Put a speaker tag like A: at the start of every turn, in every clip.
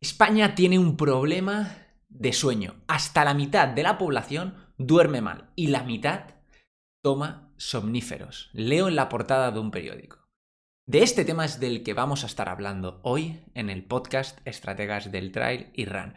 A: España tiene un problema de sueño. Hasta la mitad de la población duerme mal y la mitad toma somníferos. Leo en la portada de un periódico. De este tema es del que vamos a estar hablando hoy en el podcast Estrategas del Trail y Run.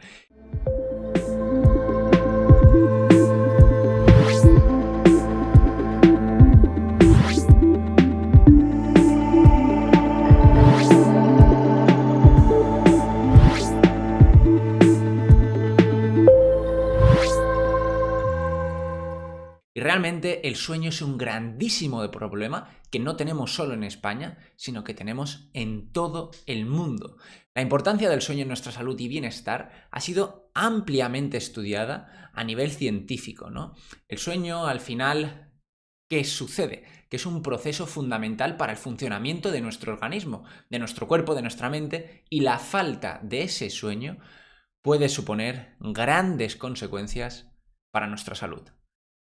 A: Y realmente el sueño es un grandísimo problema que no tenemos solo en España, sino que tenemos en todo el mundo. La importancia del sueño en nuestra salud y bienestar ha sido ampliamente estudiada a nivel científico, ¿no? El sueño, al final, ¿qué sucede? Que es un proceso fundamental para el funcionamiento de nuestro organismo, de nuestro cuerpo, de nuestra mente, y la falta de ese sueño puede suponer grandes consecuencias para nuestra salud.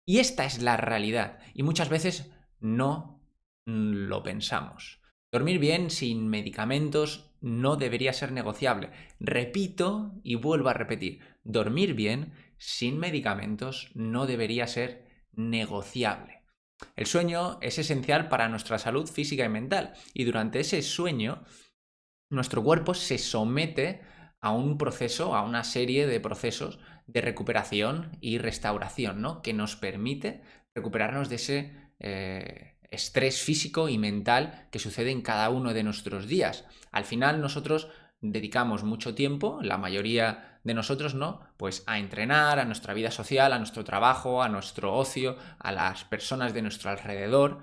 A: Y esta es la realidad, y muchas veces no lo pensamos. Dormir bien sin medicamentos no debería ser negociable. Repito y vuelvo a repetir, dormir bien sin medicamentos no debería ser negociable. El sueño es esencial para nuestra salud física y mental, y durante ese sueño nuestro cuerpo se somete a un proceso, a una serie de procesos de recuperación y restauración, ¿no? Que nos permite recuperarnos de ese estrés físico y mental que sucede en cada uno de nuestros días. Al final nosotros dedicamos mucho tiempo, la mayoría de nosotros, ¿no? Pues a entrenar, a nuestra vida social, a nuestro trabajo, a nuestro ocio, a las personas de nuestro alrededor.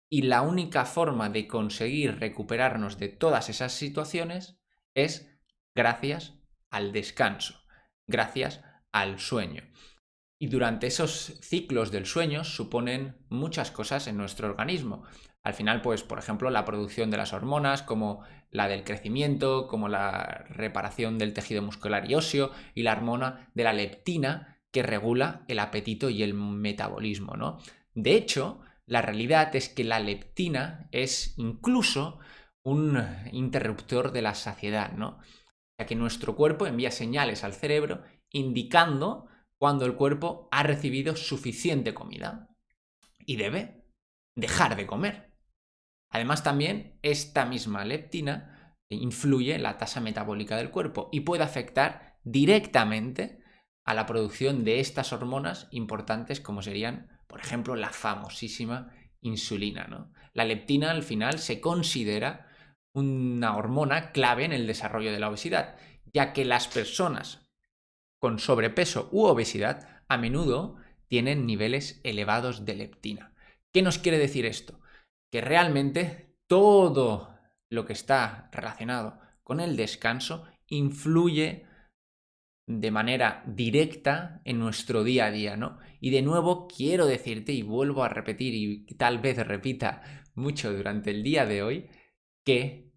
A: Y la única forma de conseguir recuperarnos de todas esas situaciones es gracias al descanso, gracias al sueño. Y durante esos ciclos del sueño suponen muchas cosas en nuestro organismo. Al final, pues, por ejemplo, la producción de las hormonas, como la del crecimiento, como la reparación del tejido muscular y óseo, y la hormona de la leptina, que regula el apetito y el metabolismo, ¿no? De hecho, la realidad es que la leptina es incluso un interruptor de la saciedad, ¿no? Ya que nuestro cuerpo envía señales al cerebro indicando cuando el cuerpo ha recibido suficiente comida y debe dejar de comer. Además, también esta misma leptina influye en la tasa metabólica del cuerpo y puede afectar directamente a la producción de estas hormonas importantes como serían, por ejemplo, la famosísima insulina, ¿no? La leptina al final se considera una hormona clave en el desarrollo de la obesidad, ya que las personas con sobrepeso u obesidad a menudo tienen niveles elevados de leptina. ¿Qué nos quiere decir esto? Que realmente todo lo que está relacionado con el descanso influye de manera directa en nuestro día a día, ¿no? Y de nuevo quiero decirte, y vuelvo a repetir, y tal vez repita mucho durante el día de hoy, que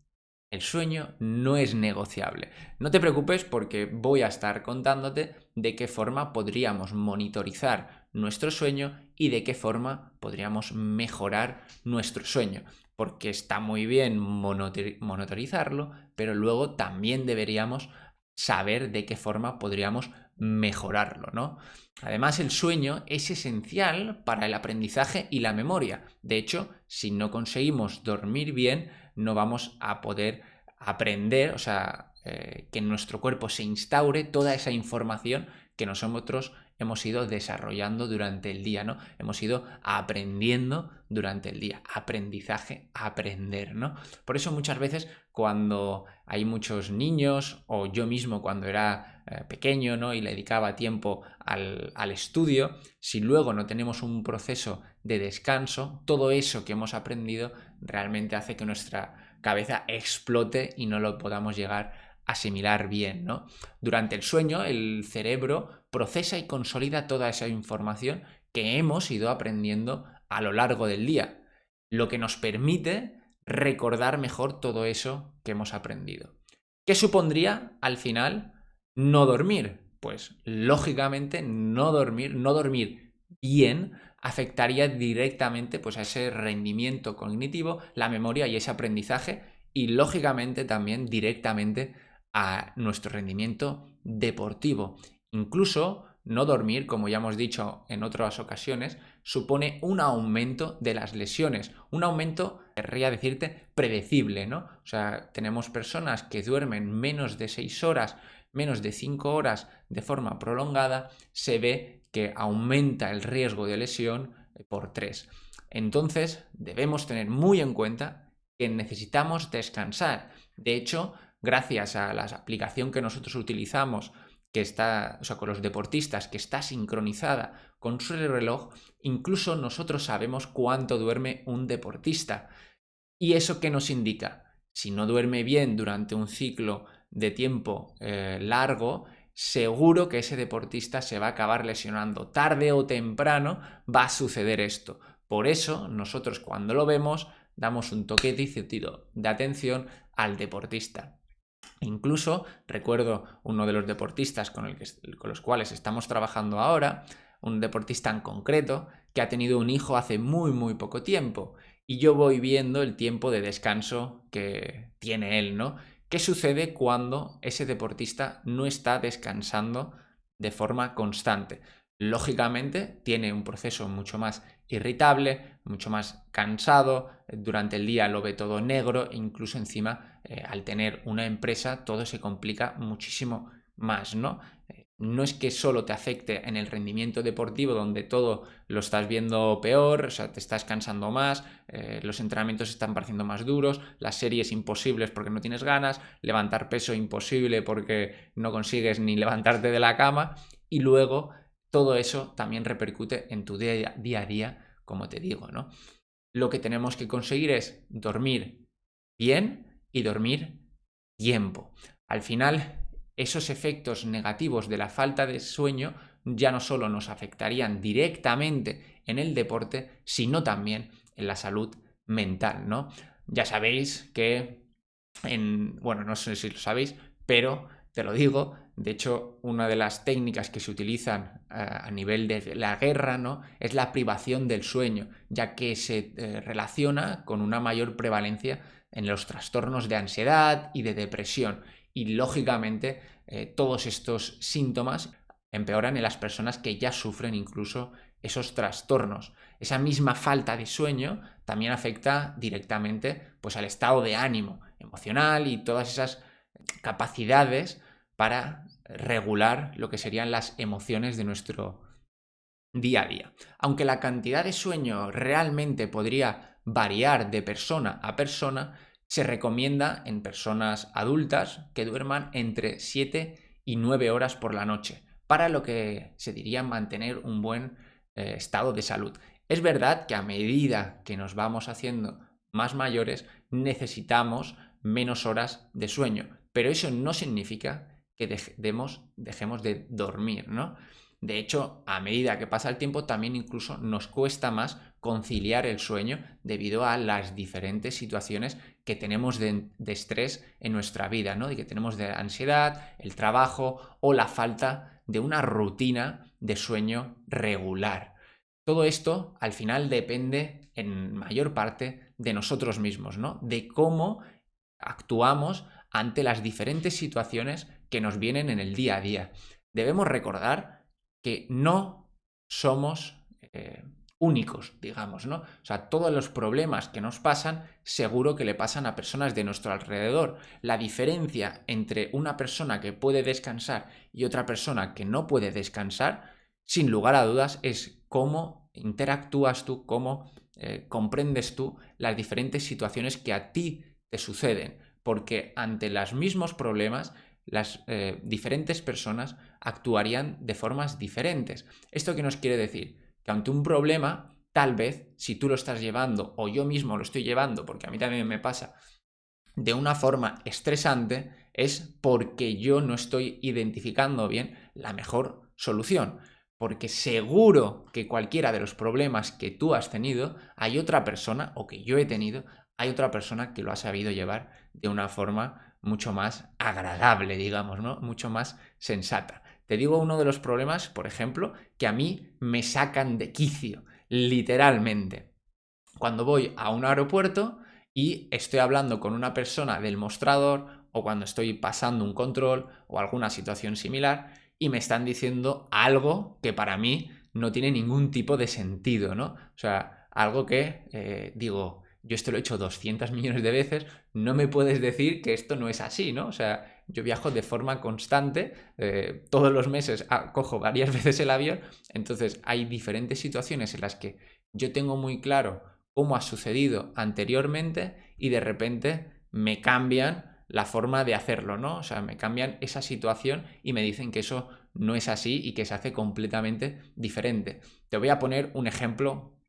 A: el sueño no es negociable. No te preocupes porque voy a estar contándote de qué forma podríamos monitorizar nuestro sueño y de qué forma podríamos mejorar nuestro sueño. Porque está muy bien monitorizarlo, pero luego también deberíamos saber de qué forma podríamos mejorarlo, ¿no? Además, el sueño es esencial para el aprendizaje y la memoria. De hecho, si no conseguimos dormir bien, no vamos a poder aprender, o sea, que en nuestro cuerpo se instaure toda esa información que nosotros hemos ido desarrollando durante el día, ¿no? Hemos ido aprendiendo durante el día. Aprendizaje, aprender, ¿no? Por eso muchas veces cuando hay muchos niños, o yo mismo cuando era pequeño, ¿no? Y le dedicaba tiempo al estudio, si luego no tenemos un proceso de descanso, todo eso que hemos aprendido realmente hace que nuestra cabeza explote y no lo podamos llegar a asimilar bien, ¿no? Durante el sueño, el cerebro procesa y consolida toda esa información que hemos ido aprendiendo a lo largo del día, lo que nos permite recordar mejor todo eso que hemos aprendido. ¿Qué supondría al final no dormir? Pues lógicamente no dormir bien afectaría directamente pues, a ese rendimiento cognitivo, la memoria y ese aprendizaje, y lógicamente también directamente a nuestro rendimiento deportivo. Incluso no dormir, como ya hemos dicho en otras ocasiones, supone un aumento de las lesiones, un aumento, querría decirte, predecible, ¿no? O sea, tenemos personas que duermen menos de 6 horas, menos de 5 horas de forma prolongada, se ve que aumenta el riesgo de lesión por 3. Entonces, debemos tener muy en cuenta que necesitamos descansar. De hecho, gracias a la aplicación que nosotros utilizamos, que está, o sea, con los deportistas, que está sincronizada con su reloj, incluso nosotros sabemos cuánto duerme un deportista. ¿Y eso qué nos indica? Si no duerme bien durante un ciclo de tiempo largo, seguro que ese deportista se va a acabar lesionando. Tarde o temprano va a suceder esto. Por eso nosotros cuando lo vemos damos un toquecito de atención al deportista. Incluso recuerdo uno de los deportistas con los cuales estamos trabajando ahora, un deportista en concreto, que ha tenido un hijo hace muy poco tiempo. Y yo voy viendo el tiempo de descanso que tiene él, ¿no? ¿Qué sucede cuando ese deportista no está descansando de forma constante? Lógicamente tiene un proceso mucho más irritable, mucho más cansado, durante el día lo ve todo negro e incluso encima al tener una empresa todo se complica muchísimo más, ¿no? No es que solo te afecte en el rendimiento deportivo donde todo lo estás viendo peor, o sea, te estás cansando más, los entrenamientos están pareciendo más duros, las series imposibles porque no tienes ganas, levantar peso imposible porque no consigues ni levantarte de la cama y luego todo eso también repercute en tu día a día, como te digo, ¿no? Lo que tenemos que conseguir es dormir bien y dormir tiempo. Al final, esos efectos negativos de la falta de sueño ya no solo nos afectarían directamente en el deporte, sino también en la salud mental, ¿no? Ya sabéis que bueno, no sé si lo sabéis, pero te lo digo, de hecho, una de las técnicas que se utilizan a nivel de la guerra, ¿no? Es la privación del sueño, ya que se relaciona con una mayor prevalencia en los trastornos de ansiedad y de depresión. Y lógicamente, todos estos síntomas empeoran en las personas que ya sufren incluso esos trastornos. Esa misma falta de sueño también afecta directamente pues, al estado de ánimo emocional y todas esas capacidades para regular lo que serían las emociones de nuestro día a día. Aunque la cantidad de sueño realmente podría variar de persona a persona, se recomienda en personas adultas que duerman entre 7 y 9 horas por la noche, para lo que se diría mantener un buen estado de salud. Es verdad que a medida que nos vamos haciendo más mayores, necesitamos menos horas de sueño, pero eso no significa que dejemos de dormir, ¿no? De hecho, a medida que pasa el tiempo, también incluso nos cuesta más conciliar el sueño debido a las diferentes situaciones que tenemos de estrés en nuestra vida, ¿no? Y que tenemos de ansiedad, el trabajo o la falta de una rutina de sueño regular. Todo esto al final depende en mayor parte de nosotros mismos, ¿no? De cómo actuamos ante las diferentes situaciones que nos vienen en el día a día. Debemos recordar que no somos únicos, digamos, ¿no? O sea, todos los problemas que nos pasan, seguro que le pasan a personas de nuestro alrededor. La diferencia entre una persona que puede descansar y otra persona que no puede descansar, sin lugar a dudas, es cómo interactúas tú, cómo comprendes tú las diferentes situaciones que a ti te suceden. Porque ante los mismos problemas, las diferentes personas actuarían de formas diferentes. ¿Esto qué nos quiere decir? Que ante un problema, tal vez, si tú lo estás llevando o yo mismo lo estoy llevando, porque a mí también me pasa, de una forma estresante, es porque yo no estoy identificando bien la mejor solución. Porque seguro que cualquiera de los problemas que tú has tenido, hay otra persona, o que yo he tenido, hay otra persona que lo ha sabido llevar de una forma mucho más agradable, digamos, ¿no? Mucho más sensata. Te digo uno de los problemas, por ejemplo, que a mí me sacan de quicio, literalmente. Cuando voy a un aeropuerto y estoy hablando con una persona del mostrador o cuando estoy pasando un control o alguna situación similar y me están diciendo algo que para mí no tiene ningún tipo de sentido, ¿no? O sea, algo que digo, yo esto lo he hecho 200 millones de veces, no me puedes decir que esto no es así, ¿no? O sea, yo viajo de forma constante, todos los meses cojo varias veces el avión, entonces hay diferentes situaciones en las que yo tengo muy claro cómo ha sucedido anteriormente y de repente me cambian la forma de hacerlo, ¿no? O sea, me cambian esa situación y me dicen que eso no es así y que se hace completamente diferente. Te voy a poner un ejemplo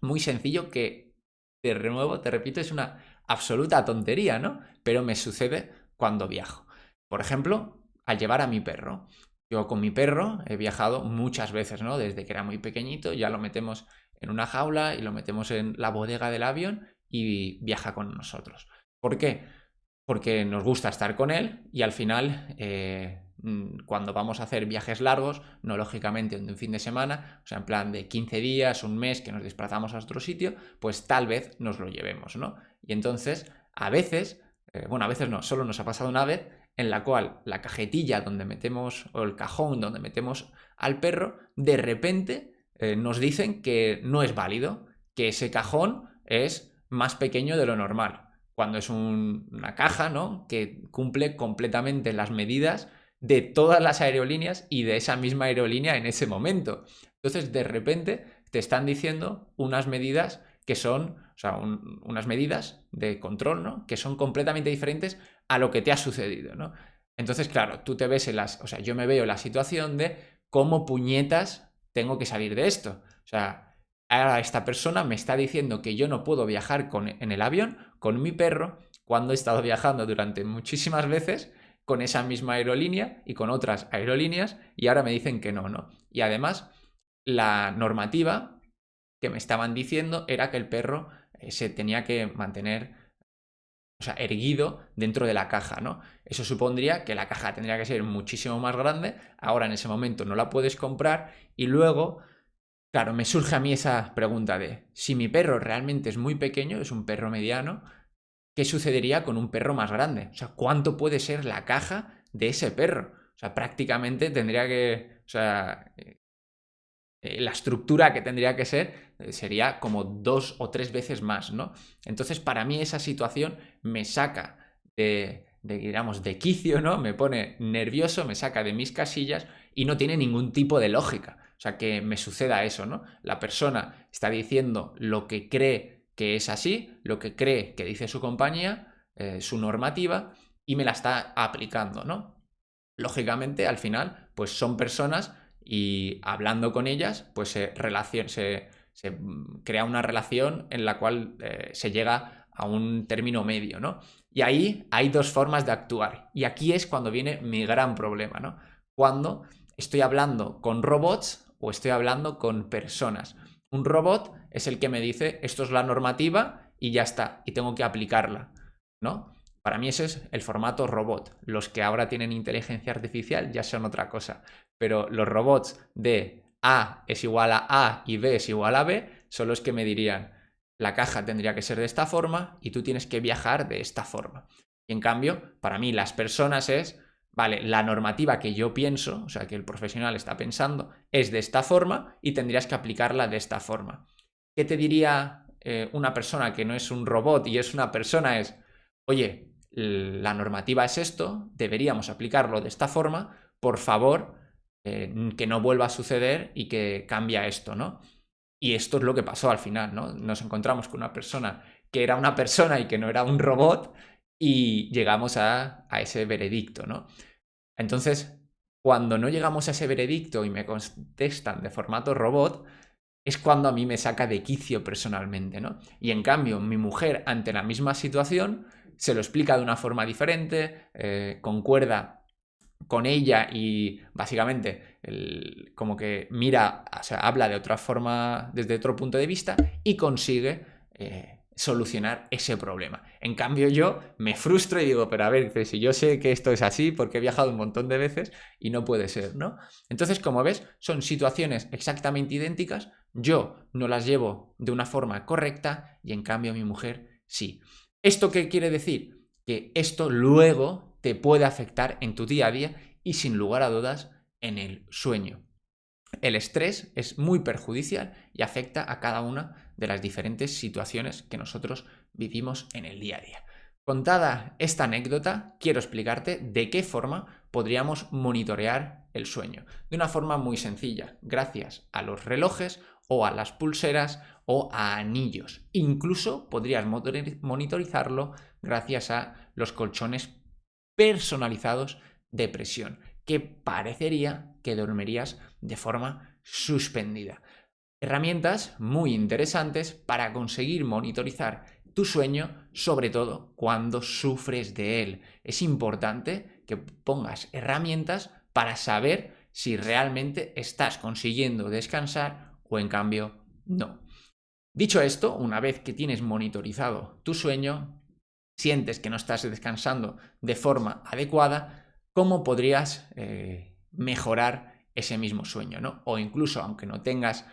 A: muy sencillo que, de nuevo, te repito, es una absoluta tontería, ¿no? Pero me sucede cuando viajo. Por ejemplo, al llevar a mi perro. Yo con mi perro he viajado muchas veces, ¿no? Desde que era muy pequeñito, ya lo metemos en una jaula y lo metemos en la bodega del avión y viaja con nosotros. ¿Por qué? Porque nos gusta estar con él y al final cuando vamos a hacer viajes largos, no lógicamente de un fin de semana, o sea, en plan de 15 días, un mes que nos desplazamos a otro sitio, pues tal vez nos lo llevemos, ¿no? Y entonces, a veces, bueno, a veces no, solo nos ha pasado una vez en la cual la cajetilla donde metemos, o el cajón donde metemos al perro, de repente nos dicen que no es válido, que ese cajón es más pequeño de lo normal cuando es una caja, ¿no? Que cumple completamente las medidas de todas las aerolíneas y de esa misma aerolínea en ese momento. Entonces, de repente, te están diciendo unas medidas que son, o sea, unas medidas de control, ¿no? Que son completamente diferentes a lo que te ha sucedido, ¿no? Entonces, claro, tú te ves o sea, yo me veo en la situación de cómo puñetas tengo que salir de esto. O sea, ahora esta persona me está diciendo que yo no puedo viajar en el avión con mi perro cuando he estado viajando durante muchísimas veces con esa misma aerolínea y con otras aerolíneas y ahora me dicen que no, ¿no? Y además, la normativa que me estaban diciendo era que el perro se tenía que mantener, o sea, erguido dentro de la caja, ¿no? Eso supondría que la caja tendría que ser muchísimo más grande, ahora en ese momento no la puedes comprar y luego, claro, me surge a mí esa pregunta de, si mi perro realmente es muy pequeño, es un perro mediano, ¿qué sucedería con un perro más grande? O sea, ¿cuánto puede ser la caja de ese perro? O sea, prácticamente tendría que, o sea, la estructura que tendría que ser sería como 2 o 3 veces más, ¿no? Entonces, para mí esa situación me saca digamos, de quicio, ¿no? Me pone nervioso, me saca de mis casillas y no tiene ningún tipo de lógica. O sea, que me suceda eso, ¿no? La persona está diciendo lo que cree que es así, lo que cree que dice su compañía, su normativa, y me la está aplicando, ¿no? Lógicamente, al final, pues son personas y hablando con ellas, pues se crea una relación en la cual se llega a un término medio, ¿no? Y ahí hay dos formas de actuar. Y aquí es cuando viene mi gran problema, ¿no? Cuando estoy hablando con robots o estoy hablando con personas. Un robot es el que me dice, esto es la normativa y ya está, y tengo que aplicarla, ¿no? Para mí ese es el formato robot. Los que ahora tienen inteligencia artificial ya son otra cosa. Pero los robots de A es igual a A y B es igual a B son los que me dirían, la caja tendría que ser de esta forma y tú tienes que viajar de esta forma. Y en cambio, para mí las personas es, vale, la normativa que yo pienso, o sea, que el profesional está pensando, es de esta forma y tendrías que aplicarla de esta forma. ¿Qué te diría una persona que no es un robot y es una persona? Es, oye, la normativa es esto, deberíamos aplicarlo de esta forma, por favor, que no vuelva a suceder y que cambie esto, ¿no? Y esto es lo que pasó al final, ¿no? Nos encontramos con una persona que era una persona y que no era un robot y llegamos a ese veredicto, ¿no? Entonces, cuando no llegamos a ese veredicto y me contestan de formato robot, es cuando a mí me saca de quicio personalmente, ¿no? Y en cambio, mi mujer, ante la misma situación, se lo explica de una forma diferente, concuerda con ella y básicamente como que mira, o sea, habla de otra forma, desde otro punto de vista y consigue solucionar ese problema. En cambio yo me frustro y digo, pero a ver, si yo sé que esto es así porque he viajado un montón de veces y no puede ser, ¿no? Entonces, como ves, son situaciones exactamente idénticas, yo no las llevo de una forma correcta y en cambio mi mujer sí. ¿Esto qué quiere decir? que esto luego te puede afectar en tu día a día y sin lugar a dudas en el sueño. El estrés es muy perjudicial y afecta a cada una de las diferentes situaciones que nosotros vivimos en el día a día. Contada esta anécdota, quiero explicarte de qué forma podríamos monitorear el sueño. De una forma muy sencilla, gracias a los relojes o a las pulseras o a anillos. Incluso podrías monitorizarlo gracias a los colchones personalizados de presión, que parecería que dormirías de forma suspendida. Herramientas muy interesantes para conseguir monitorizar tu sueño, sobre todo cuando sufres de él. Es importante que pongas herramientas para saber si realmente estás consiguiendo descansar o en cambio no. Dicho esto, una vez que tienes monitorizado tu sueño, sientes que no estás descansando de forma adecuada, ¿cómo podrías mejorar ese mismo sueño, ¿no? O incluso, aunque no tengas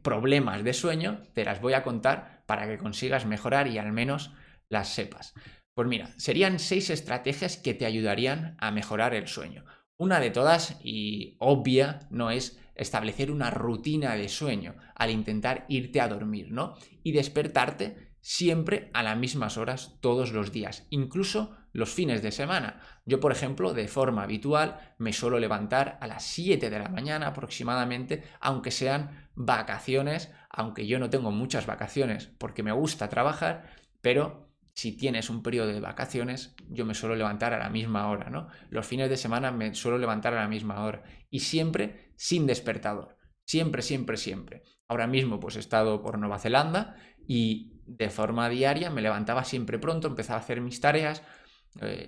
A: problemas de sueño, te las voy a contar para que consigas mejorar y al menos las sepas. Pues mira, serían 6 estrategias que te ayudarían a mejorar el sueño. Una de todas, y obvia, no es establecer una rutina de sueño al intentar irte a dormir, ¿no? Y despertarte siempre a las mismas horas todos los días, incluso los fines de semana. Yo, por ejemplo, de forma habitual me suelo levantar a las 7 de la mañana aproximadamente, aunque sean vacaciones, aunque yo no tengo muchas vacaciones porque me gusta trabajar, pero si tienes un periodo de vacaciones, yo me suelo levantar a la misma hora, ¿no? Los fines de semana me suelo levantar a la misma hora y siempre sin despertador. Siempre, siempre, siempre. Ahora mismo pues he estado por Nueva Zelanda y de forma diaria me levantaba siempre pronto, empezaba a hacer mis tareas,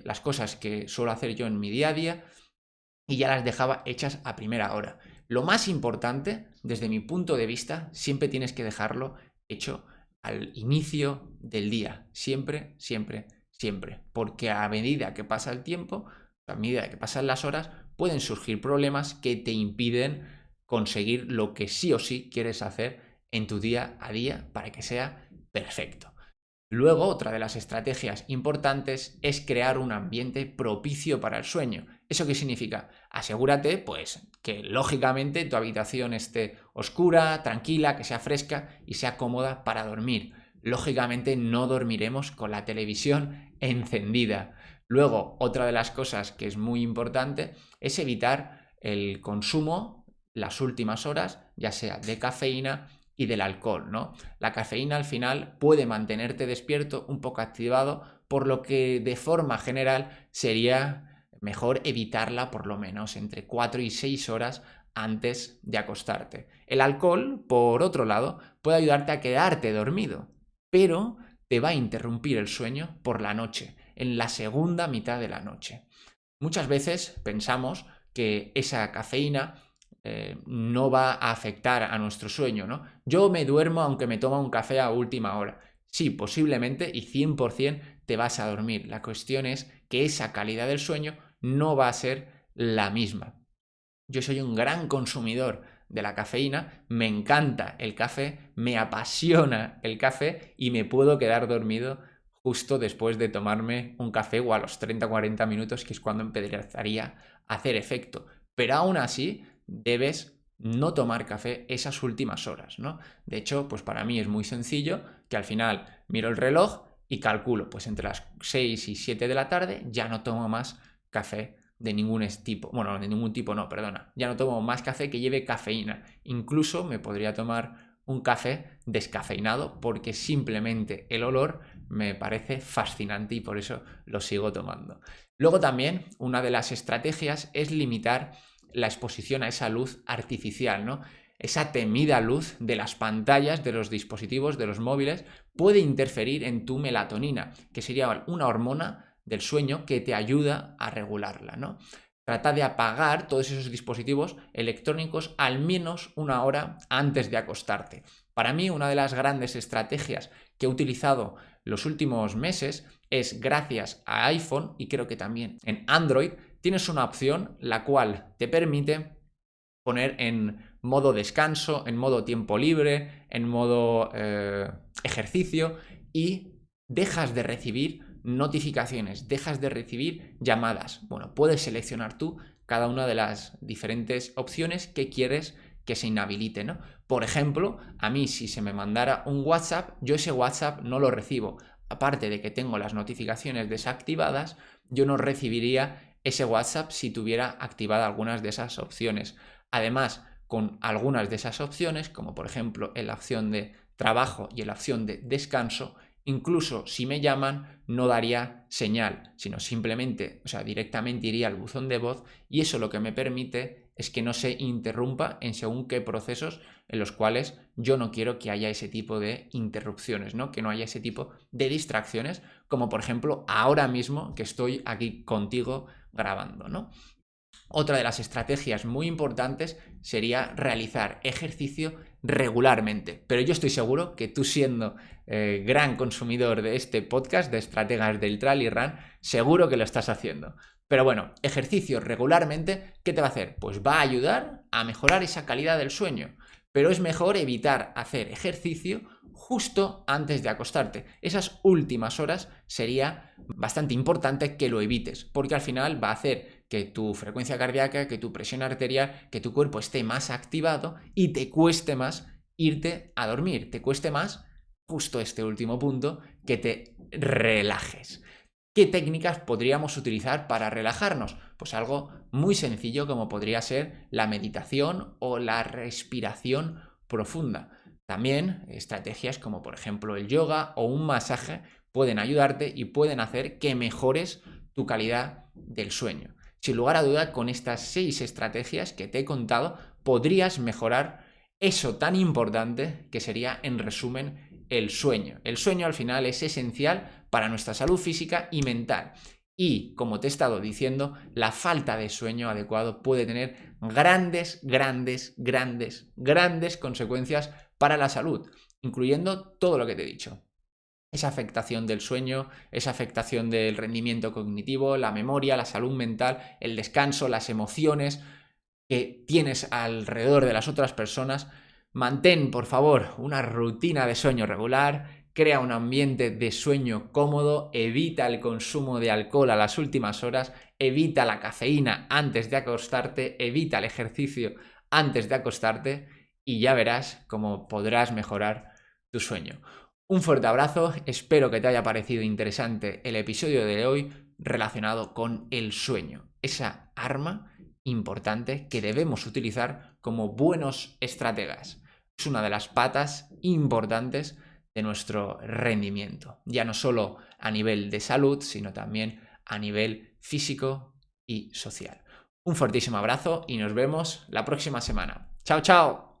A: las cosas que suelo hacer yo en mi día a día y ya las dejaba hechas a primera hora. Lo más importante, desde mi punto de vista, siempre tienes que dejarlo hecho al inicio del día. Siempre, siempre, siempre. Porque a medida que pasa el tiempo, a medida que pasan las horas, pueden surgir problemas que te impiden conseguir lo que sí o sí quieres hacer en tu día a día para que sea perfecto. Luego, otra de las estrategias importantes es crear un ambiente propicio para el sueño. ¿Eso qué significa? Asegúrate, pues, que lógicamente tu habitación esté oscura, tranquila, que sea fresca y sea cómoda para dormir. Lógicamente no dormiremos con la televisión encendida. Luego, otra de las cosas que es muy importante es evitar el consumo las últimas horas, ya sea de cafeína y del alcohol, ¿no? La cafeína al final puede mantenerte despierto, un poco activado, por lo que de forma general sería mejor evitarla por lo menos entre 4 y 6 horas antes de acostarte. El alcohol, por otro lado, puede ayudarte a quedarte dormido, pero te va a interrumpir el sueño por la noche, en la segunda mitad de la noche. Muchas veces pensamos que esa cafeína no va a afectar a nuestro sueño, ¿no? Yo me duermo aunque me toma un café a última hora. Sí, posiblemente y 100% te vas a dormir. La cuestión es que esa calidad del sueño no va a ser la misma. Yo soy un gran consumidor de la cafeína, me encanta el café, me apasiona el café y me puedo quedar dormido justo después de tomarme un café o a los 30-40 minutos, que es cuando empezaría a hacer efecto. Pero aún así, debes no tomar café esas últimas horas, ¿no? De hecho, pues para mí es muy sencillo que al final miro el reloj y calculo, pues entre las 6 y 7 de la tarde ya no tomo más café de ningún tipo. Bueno, de ningún tipo no, perdona. Ya no tomo más café que lleve cafeína. Incluso me podría tomar un café descafeinado porque simplemente el olor me parece fascinante y por eso lo sigo tomando. Luego también una de las estrategias es limitar la exposición a esa luz artificial, ¿no? Esa temida luz de las pantallas, de los dispositivos, de los móviles, puede interferir en tu melatonina, que sería una hormona del sueño que te ayuda a regularla, ¿no? Trata de apagar todos esos dispositivos electrónicos al menos una hora antes de acostarte. Para mí, una de las grandes estrategias que he utilizado los últimos meses es gracias a iPhone y creo que también en Android tienes una opción la cual te permite poner en modo descanso, en modo tiempo libre, en modo ejercicio y dejas de recibir notificaciones, dejas de recibir llamadas. Bueno, puedes seleccionar tú cada una de las diferentes opciones que quieres que se inhabilite, ¿no? Por ejemplo, a mí si se me mandara un WhatsApp, yo ese WhatsApp no lo recibo. Aparte de que tengo las notificaciones desactivadas, yo no recibiría ese WhatsApp si tuviera activadas algunas de esas opciones. Además, con algunas de esas opciones, como por ejemplo en la opción de trabajo y en la opción de descanso, incluso si me llaman no daría señal, sino simplemente, directamente iría al buzón de voz, y eso lo que me permite es que no se interrumpa en según qué procesos en los cuales yo no quiero que haya ese tipo de interrupciones, ¿no? Que no haya ese tipo de distracciones, como por ejemplo ahora mismo que estoy aquí contigo grabando, ¿no? Otra de las estrategias muy importantes sería realizar ejercicio regularmente. Pero yo estoy seguro que tú, siendo gran consumidor de este podcast de estrategas del Trail y Run, seguro que lo estás haciendo. Pero bueno, ejercicio regularmente, ¿qué te va a hacer? Pues va a ayudar a mejorar esa calidad del sueño. Pero es mejor evitar hacer ejercicio justo antes de acostarte. Esas últimas horas sería bastante importante que lo evites, porque al final va a hacer que tu frecuencia cardíaca, que tu presión arterial, que tu cuerpo esté más activado y te cueste más irte a dormir, te cueste más, justo este último punto, que te relajes. ¿Qué técnicas podríamos utilizar para relajarnos? Pues algo muy sencillo como podría ser la meditación o la respiración profunda. También estrategias como por ejemplo el yoga o un masaje pueden ayudarte y pueden hacer que mejores tu calidad del sueño. Sin lugar a duda, con estas 6 estrategias que te he contado, podrías mejorar eso tan importante que sería, en resumen, el sueño. El sueño al final es esencial para nuestra salud física y mental. Y, como te he estado diciendo, la falta de sueño adecuado puede tener grandes consecuencias para la salud, incluyendo todo lo que te he dicho. Esa afectación del sueño, esa afectación del rendimiento cognitivo, la memoria, la salud mental, el descanso, las emociones que tienes alrededor de las otras personas. Mantén, por favor, una rutina de sueño regular, crea un ambiente de sueño cómodo, evita el consumo de alcohol a las últimas horas, evita la cafeína antes de acostarte, evita el ejercicio antes de acostarte y ya verás cómo podrás mejorar tu sueño. Un fuerte abrazo, espero que te haya parecido interesante el episodio de hoy relacionado con el sueño, esa arma importante que debemos utilizar como buenos estrategas. Es una de las patas importantes de nuestro rendimiento, ya no solo a nivel de salud, sino también a nivel físico y social. Un fortísimo abrazo y nos vemos la próxima semana. ¡Chao, chao!